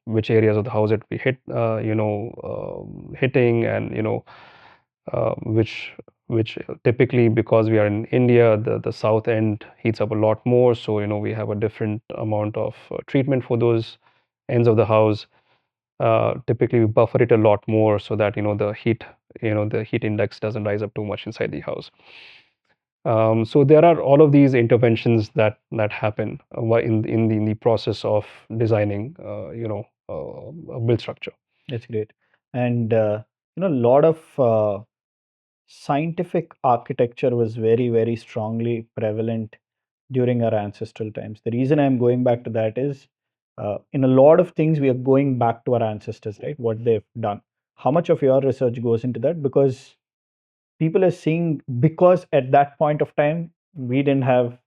[SPEAKER 1] which areas of the house it we hitting, and which typically, because we are in India, the south end heats up a lot more, so we have a different amount of treatment for those ends of the house. Typically we buffer it a lot more so that the heat index doesn't rise up too much inside the house. So there are all of these interventions that happen in the process of designing a build structure.
[SPEAKER 2] That's great. And a lot of scientific architecture was very, very strongly prevalent during our ancestral times. The reason I'm going back to that is in a lot of things, we are going back to our ancestors, right? What they've done. How much of your research goes into that? Because people are seeing, because at that point of time, we didn't have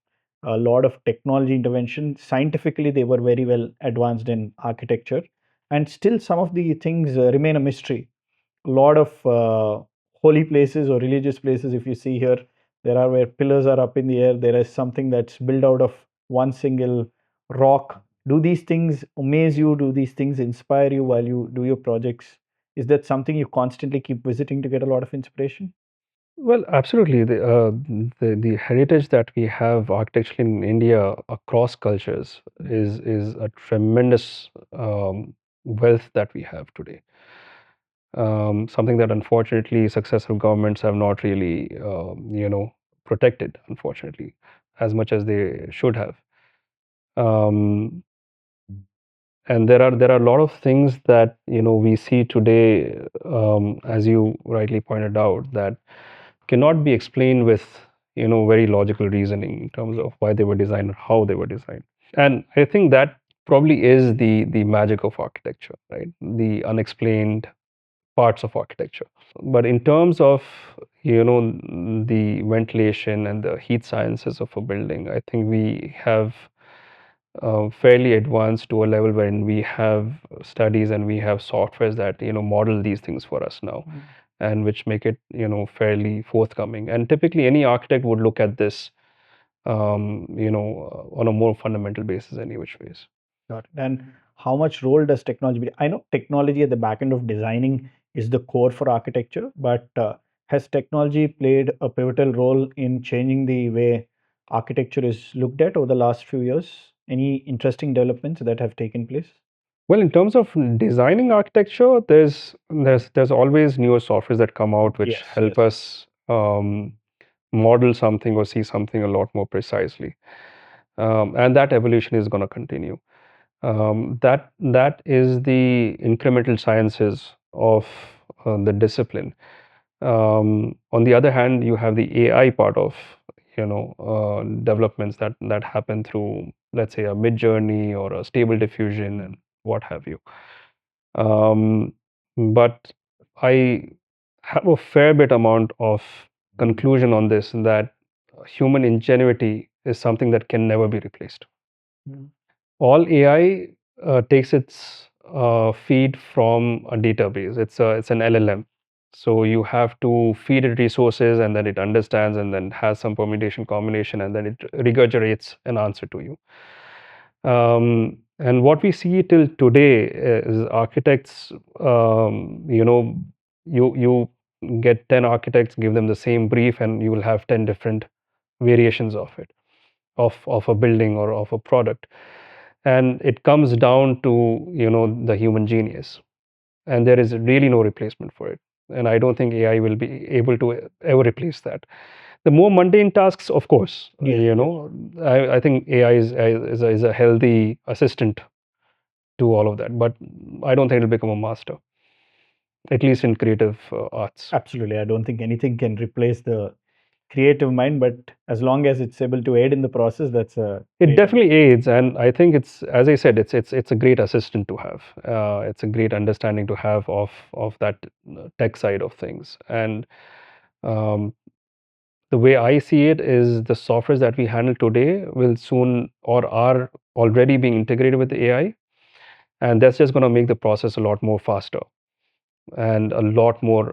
[SPEAKER 2] a lot of technology intervention. Scientifically, they were very well advanced in architecture. And still, some of the things remain a mystery. A lot of holy places or religious places, if you see here, there are where pillars are up in the air. There is something that's built out of one single rock. Do these things amaze you? Do these things inspire you while you do your projects? Is that something you constantly keep visiting to get a lot of inspiration?
[SPEAKER 1] Well, absolutely. The heritage that we have architecturally in India across cultures is a tremendous wealth that we have today. Something that unfortunately successive governments have not really, protected, unfortunately, as much as they should have. Um, and there are a lot of things that we see today, as you rightly pointed out, that cannot be explained with very logical reasoning in terms of why they were designed or how they were designed. And I think that probably is the magic of architecture, right? The unexplained parts of architecture. But in terms of the ventilation and the heat sciences of a building, I think we have fairly advanced to a level wherein we have studies and we have softwares that model these things for us now, and which make it fairly forthcoming. And typically, any architect would look at this on a more fundamental basis, any which ways.
[SPEAKER 2] Got it. And how much role does technology play? I know technology at the back end of designing is the core for architecture, but has technology played a pivotal role in changing the way architecture is looked at over the last few years? Any interesting developments that have taken place?
[SPEAKER 1] Well, in terms of designing architecture, there's always newer softwares that come out which
[SPEAKER 2] Yes,
[SPEAKER 1] help
[SPEAKER 2] yes.
[SPEAKER 1] us model something or see something a lot more precisely, and that evolution is going to continue. That is the incremental sciences of the discipline. On the other hand, you have the AI part of developments that happen through, let's say, a mid journey or a stable diffusion and what have you. Um, but I have a fair bit amount of conclusion on this, that human ingenuity is something that can never be replaced.
[SPEAKER 2] Mm.
[SPEAKER 1] All AI takes its feed from a database. It's an LLM. So you have to feed it resources, and then it understands, and then has some permutation combination, and then it regurgitates an answer to you. And what we see till today is architects, you get 10 architects, give them the same brief, and you will have 10 different variations of it, of a building or of a product. And it comes down to the human genius, and there is really no replacement for it. And I don't think AI will be able to ever replace that. The more mundane tasks, of course,
[SPEAKER 2] Yes, yes.
[SPEAKER 1] I think AI is a healthy assistant to all of that, but I don't think it'll become a master, at least in creative arts.
[SPEAKER 2] Absolutely. I don't think anything can replace the creative mind, but as long as it's able to aid in the process, that's a
[SPEAKER 1] It
[SPEAKER 2] great.
[SPEAKER 1] definitely aids, and I think it's, as I said, it's a great assistant to have. It's a great understanding to have of that tech side of things. And um, the way I see it is the softwares that we handle today will soon or are already being integrated with AI, and that's just going to make the process a lot more faster and a lot more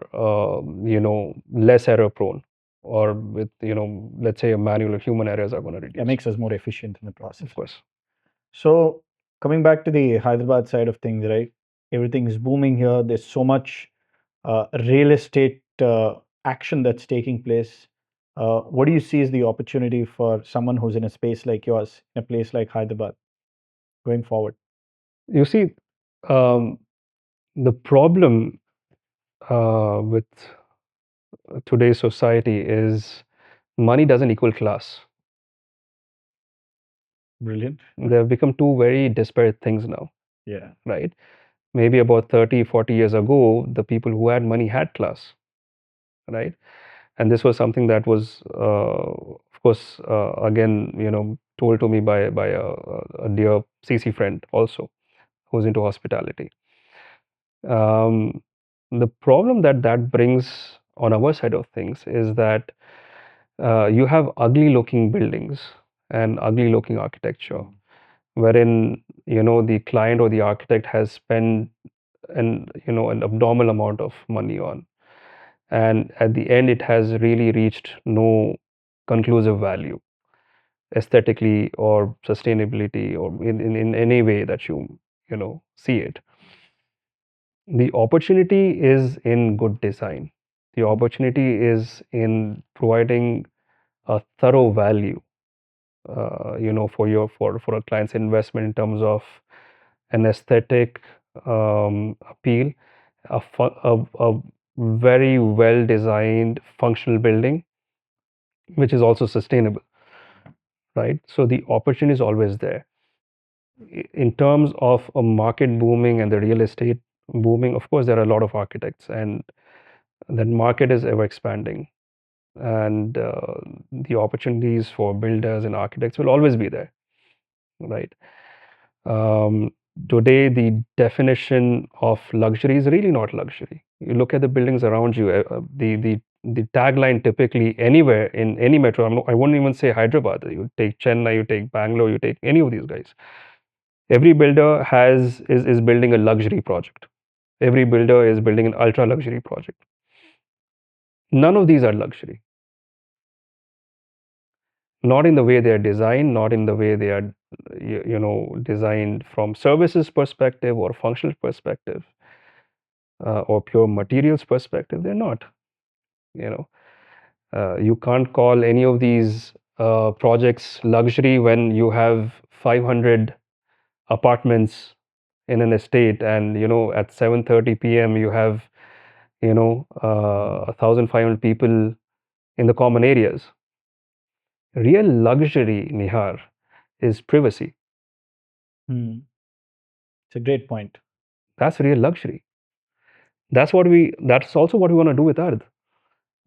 [SPEAKER 1] less error prone, or with let's say a manual or human errors are going to
[SPEAKER 2] It
[SPEAKER 1] reduce,
[SPEAKER 2] makes us more efficient in the process.
[SPEAKER 1] of course.
[SPEAKER 2] So coming back to the Hyderabad side of things, right? Everything is booming here. There's so much real estate action that's taking place. What do you see as the opportunity for someone who's in a space like yours, in a place like Hyderabad, going forward?
[SPEAKER 1] You see, um, the problem with today's society is money doesn't equal class.
[SPEAKER 2] Brilliant.
[SPEAKER 1] They have become two very disparate things now,
[SPEAKER 2] Yeah.
[SPEAKER 1] right? Maybe about 30, 40 years ago, the people who had money had class, right? And this was something that was, of course, again, told to me by a dear CC friend also, who's into hospitality. Um, the problem that brings on our side of things is that you have ugly looking buildings and ugly looking architecture, wherein the client or the architect has spent an abnormal amount of money on, and at the end it has really reached no conclusive value aesthetically or sustainability or in any way that you see it. The opportunity is in good design. The opportunity is in providing a thorough value, for a client's investment in terms of an aesthetic appeal, a very well designed functional building, which is also sustainable, right? So the opportunity is always there. In terms of a market booming and the real estate booming, of course, there are a lot of architects, and that market is ever expanding. And the opportunities for builders and architects will always be there, right? Um, Today, the definition of luxury is really not luxury. You look at the buildings around you. The tagline typically anywhere in any metro. I wouldn't even say Hyderabad. You take Chennai, you take Bangalore, you take any of these guys. Every builder is building a luxury project. Every builder is building an ultra luxury project. None of these are luxury. Not in the way they are designed, not in the way they are, designed from services perspective or functional perspective, or pure materials perspective. They're not. You know, you can't call any of these projects luxury when you have 500 apartments in an estate, and at 7:30 p.m. you have 1,500 people in the common areas. Real luxury, Nihar, is privacy.
[SPEAKER 2] It's a great point.
[SPEAKER 1] That's real luxury. That's also what we want to do with Earth.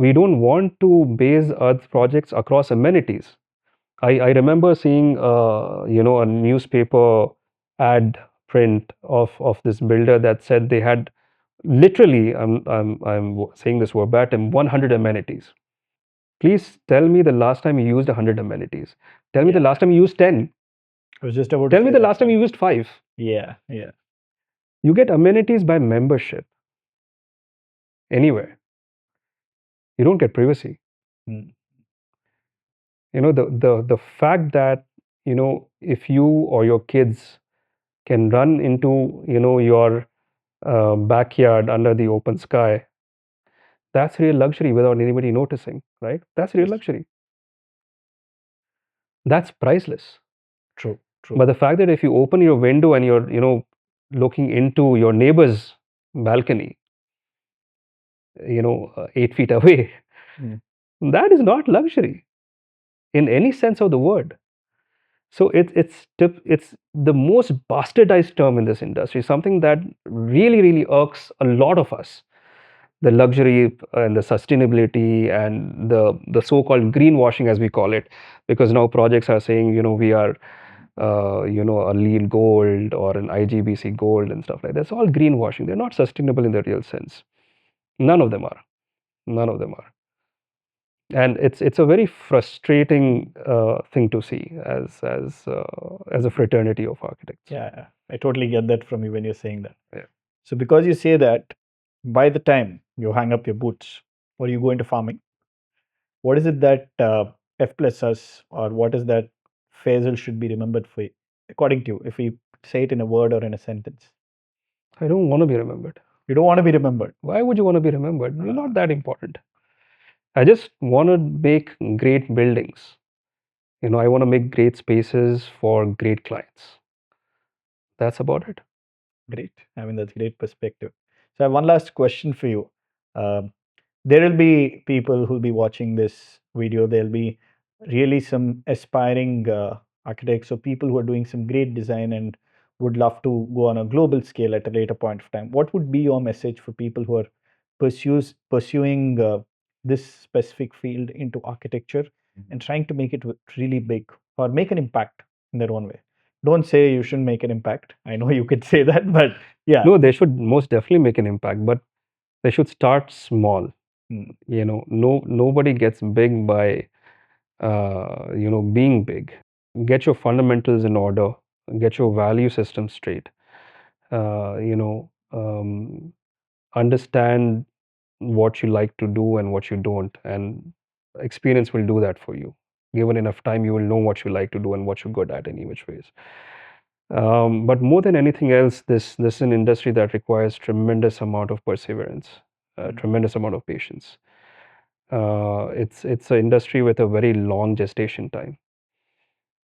[SPEAKER 1] We don't want to base Earth projects across amenities. I remember seeing a newspaper ad print of this builder that said they had literally, I'm saying this verbatim, 100 amenities. Please tell me the last time you used 100 amenities. Tell me the last time you used 10.
[SPEAKER 2] I was just about
[SPEAKER 1] Tell
[SPEAKER 2] to
[SPEAKER 1] me
[SPEAKER 2] say
[SPEAKER 1] the
[SPEAKER 2] that.
[SPEAKER 1] last time you used 5.
[SPEAKER 2] Yeah, yeah.
[SPEAKER 1] You get amenities by membership anywhere. You don't get privacy.
[SPEAKER 2] Mm.
[SPEAKER 1] The fact that if you or your kids can run into your backyard under the open sky, that's real luxury without anybody noticing, right? That's real
[SPEAKER 2] Yes.
[SPEAKER 1] luxury. That's priceless.
[SPEAKER 2] True, true.
[SPEAKER 1] But the fact that if you open your window and you're looking into your neighbor's balcony, 8 feet away,
[SPEAKER 2] Mm.
[SPEAKER 1] that is not luxury in any sense of the word. So it's the most bastardized term in this industry, something that really, really irks a lot of us. The luxury and the sustainability and the so-called greenwashing, as we call it, because now projects are saying, we are, a LEED gold or an IGBC gold and stuff like that. That's all greenwashing. They're not sustainable in the real sense. None of them are. None of them are. And it's a very frustrating thing to see as a fraternity of architects.
[SPEAKER 2] Yeah, I totally get that from you when you're saying that.
[SPEAKER 1] Yeah.
[SPEAKER 2] So because you say that, by the time you hang up your boots or you go into farming, what is it that F+S or what is that Faisal should be remembered for, according to you, if we say it in a word or in a sentence?
[SPEAKER 1] I don't want to be remembered.
[SPEAKER 2] You don't want to be remembered.
[SPEAKER 1] Why would you want to be remembered? You're not that important. I just want to make great buildings. I want to make great spaces for great clients. That's about it.
[SPEAKER 2] Great. I mean, that's great perspective. So I have one last question for you. Um, there will be people who'll be watching this video. There'll be really some aspiring architects or people who are doing some great design and would love to go on a global scale at a later point of time. What would be your message for people who are pursuing this specific field into architecture and trying to make it really big or make an impact in their own way. Don't say you shouldn't make an impact. I know you could say that, but yeah.
[SPEAKER 1] No, they should most definitely make an impact, but they should start small.
[SPEAKER 2] Mm.
[SPEAKER 1] Nobody gets big by being big. Get your fundamentals in order, get your value system straight. Understand what you like to do and what you don't, and experience will do that for you. Given enough time, you will know what you like to do and what you're good at any which ways. But more than anything else, this is an industry that requires tremendous amount of perseverance, tremendous amount of patience. It's an industry with a very long gestation time,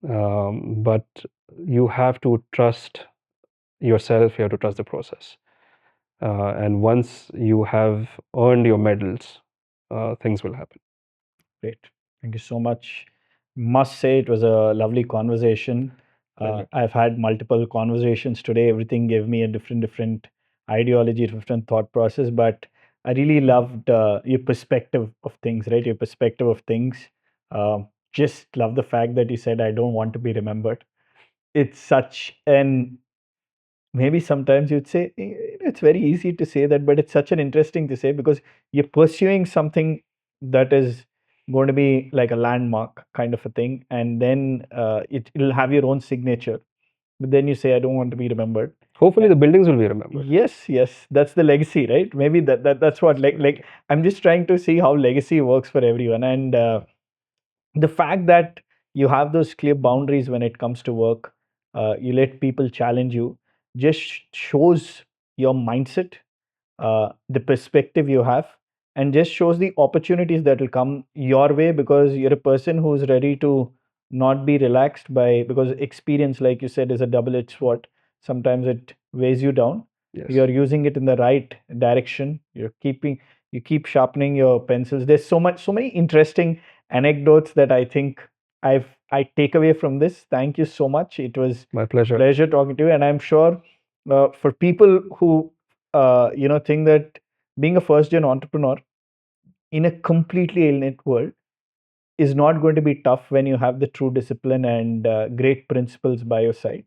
[SPEAKER 1] but you have to trust yourself. You have to trust the process, and once you have earned your medals, things will happen.
[SPEAKER 2] Great. Thank you so much. Must say it was a lovely conversation. I've had multiple conversations today. Everything gave me a different ideology, different thought process. But I really loved your perspective of things, right? Your perspective of things. Just love the fact that you said, I don't want to be remembered. It's such an, maybe sometimes you'd say it's very easy to say that, but it's such an interesting to say because you're pursuing something that is going to be like a landmark kind of a thing, and then it'll have your own signature. But then you say, I don't want to be remembered.
[SPEAKER 1] Hopefully, the buildings will be remembered.
[SPEAKER 2] Yes, that's the legacy, right? Maybe that's what like I'm just trying to see how legacy works for everyone, and the fact that you have those clear boundaries when it comes to work, you let people challenge you, just shows your mindset, the perspective you have, and just shows the opportunities that will come your way because you're a person who's ready to not be relaxed by, because experience, like you said, is a double-edged sword. Sometimes it weighs you down.
[SPEAKER 1] Yes.
[SPEAKER 2] You're using it in the right direction. You keep sharpening your pencils. There's so many interesting anecdotes that I think I take away from this. Thank you so much. It was
[SPEAKER 1] My pleasure.
[SPEAKER 2] Pleasure talking to you, and I'm sure for people who think that being a first gen entrepreneur in a completely alien world is not going to be tough when you have the true discipline and great principles by your side.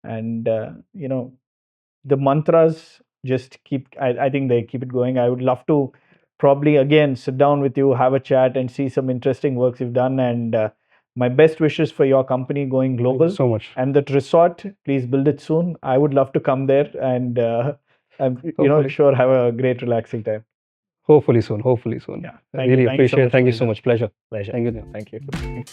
[SPEAKER 2] And the mantras just keep. I think they keep it going. I would love to probably again sit down with you, have a chat, and see some interesting works you've done. And my best wishes for your company going global.
[SPEAKER 1] Thank you so much.
[SPEAKER 2] And that resort, please build it soon. I would love to come there and
[SPEAKER 1] Hopefully.
[SPEAKER 2] sure have a great relaxing time.
[SPEAKER 1] Hopefully soon. Hopefully soon.
[SPEAKER 2] Yeah.
[SPEAKER 1] I really appreciate it. Thank you so much. Pleasure.
[SPEAKER 2] Pleasure.
[SPEAKER 1] Thank you.
[SPEAKER 2] Thank you.